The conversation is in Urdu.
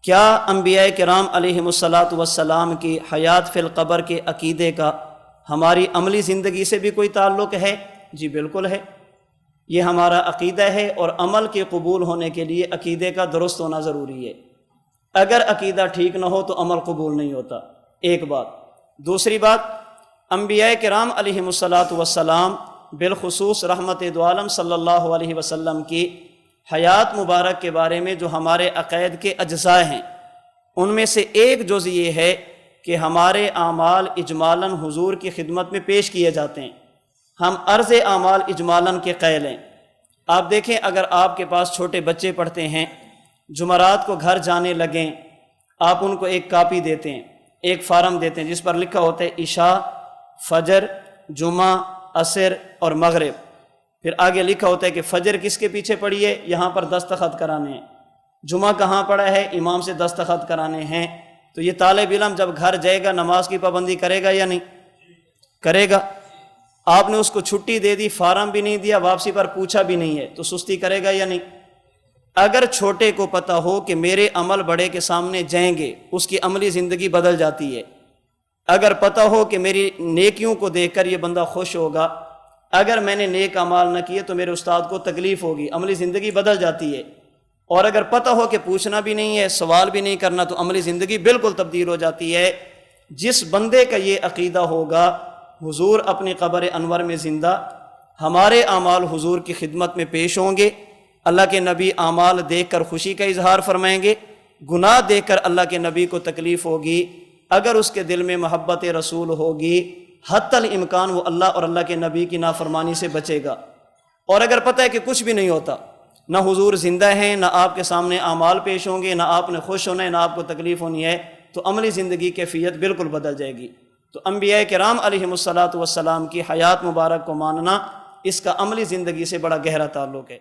کیا انبیاء کرام علیہم الصلاۃ والسلام کی حیات فی القبر کے عقیدے کا ہماری عملی زندگی سے بھی کوئی تعلق ہے؟ جی بالکل ہے۔ یہ ہمارا عقیدہ ہے، اور عمل کے قبول ہونے کے لیے عقیدے کا درست ہونا ضروری ہے۔ اگر عقیدہ ٹھیک نہ ہو تو عمل قبول نہیں ہوتا، ایک بات۔ دوسری بات، انبیاء کرام علیہم الصلاۃ والسلام بالخصوص رحمت دو عالم صلی اللہ علیہ وسلم کی حیات مبارک کے بارے میں جو ہمارے عقائد کے اجزاء ہیں، ان میں سے ایک جزء یہ ہے کہ ہمارے اعمال اجمالاً حضور کی خدمت میں پیش کیے جاتے ہیں۔ ہم عرض اعمال اجمالاً کے قائل ہیں۔ آپ دیکھیں، اگر آپ کے پاس چھوٹے بچے پڑھتے ہیں، جمعرات کو گھر جانے لگیں، آپ ان کو ایک کاپی دیتے ہیں، ایک فارم دیتے ہیں جس پر لکھا ہوتا ہے عشاء، فجر، جمعہ، عصر اور مغرب۔ پھر آگے لکھا ہوتا ہے کہ فجر کس کے پیچھے پڑھی ہے، یہاں پر دستخط کرانے ہیں۔ جمعہ کہاں پڑھا ہے، امام سے دستخط کرانے ہیں۔ تو یہ طالب علم جب گھر جائے گا نماز کی پابندی کرے گا یا نہیں کرے گا؟ آپ نے اس کو چھٹی دے دی، فارم بھی نہیں دیا، واپسی پر پوچھا بھی نہیں ہے، تو سستی کرے گا یا نہیں؟ اگر چھوٹے کو پتہ ہو کہ میرے عمل بڑے کے سامنے جائیں گے، اس کی عملی زندگی بدل جاتی ہے۔ اگر پتہ ہو کہ میری نیکیوں کو دیکھ کر یہ بندہ خوش ہوگا، اگر میں نے نیک اعمال نہ کیے تو میرے استاد کو تکلیف ہوگی، عملی زندگی بدل جاتی ہے۔ اور اگر پتہ ہو کہ پوچھنا بھی نہیں ہے، سوال بھی نہیں کرنا، تو عملی زندگی بالکل تبدیل ہو جاتی ہے۔ جس بندے کا یہ عقیدہ ہوگا، حضور اپنی قبر انور میں زندہ، ہمارے اعمال حضور کی خدمت میں پیش ہوں گے، اللہ کے نبی اعمال دیکھ کر خوشی کا اظہار فرمائیں گے، گناہ دیکھ کر اللہ کے نبی کو تکلیف ہوگی۔ اگر اس کے دل میں محبت رسول ہوگی، حتی الامکان وہ اللہ اور اللہ کے نبی کی نافرمانی سے بچے گا۔ اور اگر پتہ ہے کہ کچھ بھی نہیں ہوتا، نہ حضور زندہ ہیں، نہ آپ کے سامنے اعمال پیش ہوں گے، نہ آپ نے خوش ہونا ہے، نہ آپ کو تکلیف ہونی ہے، تو عملی زندگی کیفیت بالکل بدل جائے گی۔ تو انبیاء کرام علیہم الصلاۃ والسلام کی حیات مبارک کو ماننا، اس کا عملی زندگی سے بڑا گہرا تعلق ہے۔